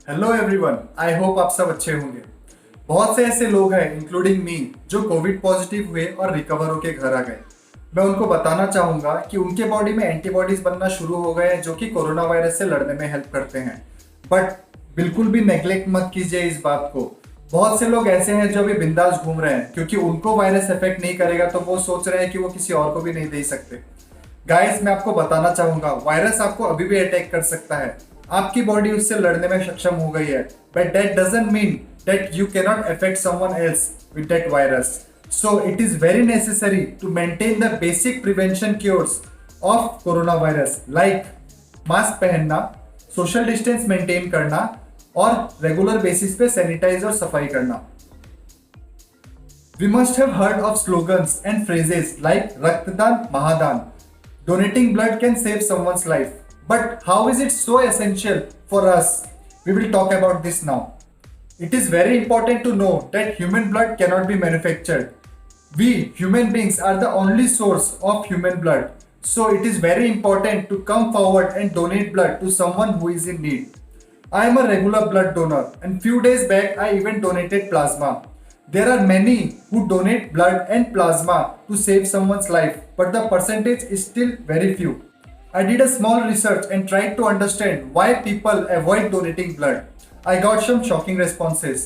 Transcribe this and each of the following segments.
Hello everyone, I hope आप सब अच्छे होंगे। बहुत से ऐसे लोग हैं इंक्लूडिंग मी जो कोविड पॉजिटिव हुए और रिकवर होके घर आ गए। मैं उनको बताना चाहूंगा कि उनके बॉडी में एंटीबॉडीज बनना शुरू हो गए हैं जो कि कोरोना वायरस से लड़ने में हेल्प करते हैं। बट बिल्कुल भी नेग्लेक्ट मत कीजिए इस बात को। बहुत से लोग ऐसे हैं जो अभी बिंदास घूम रहे हैं क्योंकि उनको वायरस इफेक्ट नहीं करेगा तो वो सोच रहे हैं कि वो किसी और को भी नहीं दे सकते। गाइस, मैं आपको बताना चाहूंगा वायरस आपको अभी भी अटैक कर सकता है। आपकी बॉडी उससे लड़ने में सक्षम हो गई है, but that doesn't mean that you cannot affect someone else with that virus. So it is very necessary to maintain the basic prevention cures of corona virus like mask पहनना, सोशल डिस्टेंस मेंटेन करना और regular basis पे sanitise और सफाई करना। We must have heard of slogans and phrases like Raktadan Mahadan. Donating blood can save someone's life. But how is it so essential for us? We will talk about this now. It is very important to know that human blood cannot be manufactured. We human beings are the only source of human blood. So it is very important to come forward and donate blood to someone who is in need. I am a regular blood donor and few days back I even donated plasma. There are many who donate blood and plasma to save someone's life, but the percentage is still very few. I did a small research and tried to understand why people avoid donating blood. I got some shocking responses.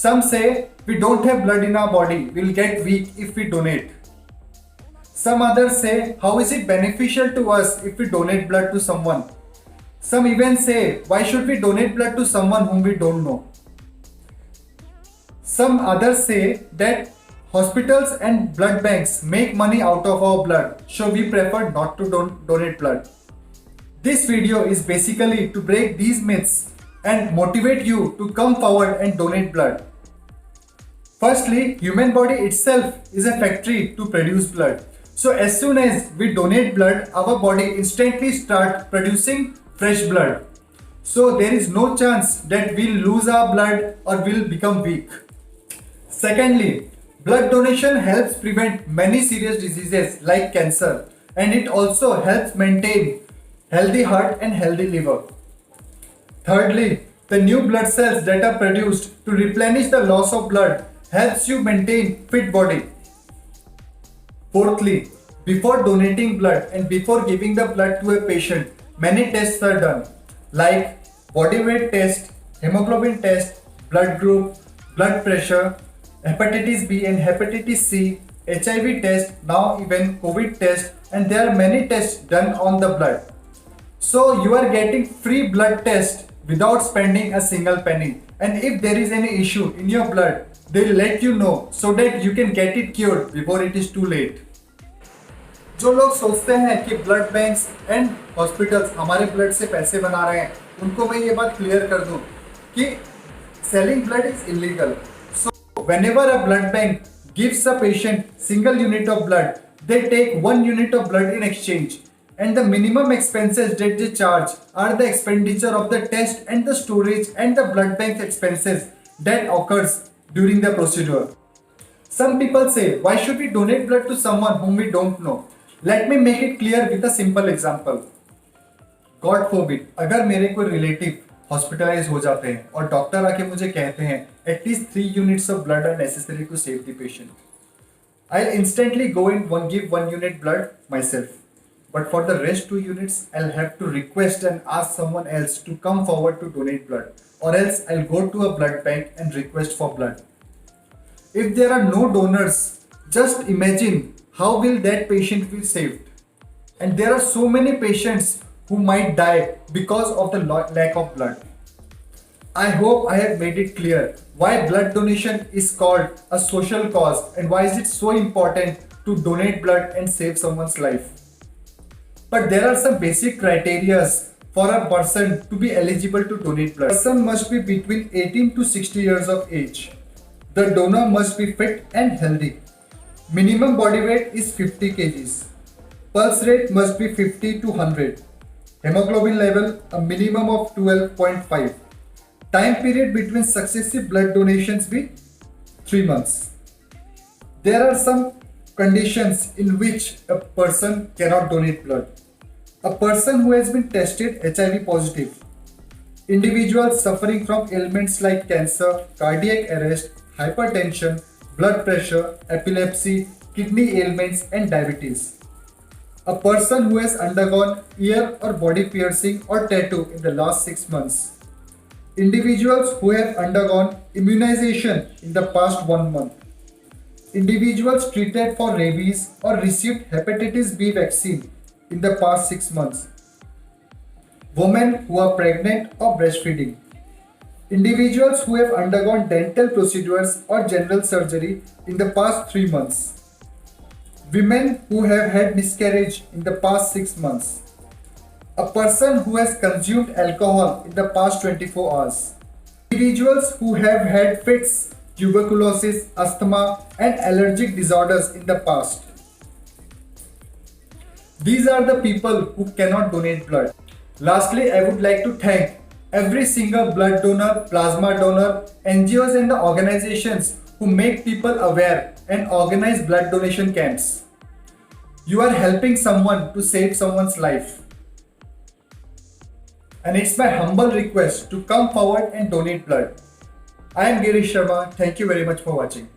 Some say we don't have blood in our body, we'll get weak if we donate. Some others say how is it beneficial to us if we donate blood to someone? Some even say why should we donate blood to someone whom we don't know? Some others say that hospitals and blood banks make money out of our blood, so we prefer not to donate blood. This video is basically to break these myths and motivate you to come forward and donate blood. Firstly, human body itself is a factory to produce blood. So as soon as we donate blood, our body instantly start producing fresh blood. So there is no chance that we'll lose our blood or we'll become weak. Secondly, blood donation helps prevent many serious diseases like cancer, and it also helps maintain healthy heart and healthy liver. Thirdly, the new blood cells that are produced to replenish the loss of blood helps you maintain fit body. Fourthly, before donating blood and before giving the blood to a patient, many tests are done like body weight test, hemoglobin test, blood group, blood pressure, hepatitis B and hepatitis C, HIV test, now even COVID test, and there are many tests done on the blood. So you are getting free blood test without spending a single penny. And if there is any issue in your blood, they will let you know so that you can get it cured before it is too late. जो लोग सोचते हैं कि blood banks and hospitals हमारे blood से पैसे बना रहे हैं, उनको मैं ये बात क्लियर कर दूं कि selling blood is illegal. Whenever a blood bank gives a patient single unit of blood, they take 1 unit of blood in exchange, and the minimum expenses that they charge are the expenditure of the test and the storage and the blood bank expenses that occurs during the procedure. Some people say, why should we donate blood to someone whom we don't know? Let me make it clear with a simple example. God forbid, अगर मेरे कोई relative hospitalise हो जाते हैं और doctor आके मुझे कहते हैं at least 3 units of blood are necessary to save the patient, I instantly go in give 1 unit blood myself. But for the rest 2 units I'll have to request and ask someone else to come forward to donate blood, or else I'll go to a blood bank and request for blood. If there are no donors, just imagine how will that patient be saved. And there are so many patients who might die because of the lack of blood. I hope I have made it clear why blood donation is called a social cause and why is it so important to donate blood and save someone's life. But there are some basic criteria for a person to be eligible to donate blood. A person must be between 18 to 60 years of age. The donor must be fit and healthy. Minimum body weight is 50 kgs. Pulse rate must be 50 to 100. Hemoglobin level a minimum of 12.5. Time period between successive blood donations be 3 months. There are some conditions in which a person cannot donate blood. A person who has been tested HIV positive, Individuals suffering from ailments like cancer, cardiac arrest, hypertension, blood pressure, epilepsy, kidney ailments, and diabetes. A person who has undergone ear or body piercing or tattoo in the last 6 months. Individuals who have undergone immunization in the past 1 month. Individuals treated for rabies or received hepatitis B vaccine in the past 6 months. Women who are pregnant or breastfeeding. Individuals who have undergone dental procedures or general surgery in the past 3 months. Women who have had miscarriage in the past 6 months. A person who has consumed alcohol in the past 24 hours. Individuals who have had fits, tuberculosis, asthma, and allergic disorders in the past. These are the people who cannot donate blood. Lastly, I would like to thank every single blood donor, plasma donor, NGOs and the organizations who make people aware and organize blood donation camps. You are helping someone to save someone's life. And it's my humble request to come forward and donate blood. I am Girish Sharma. Thank you very much for watching.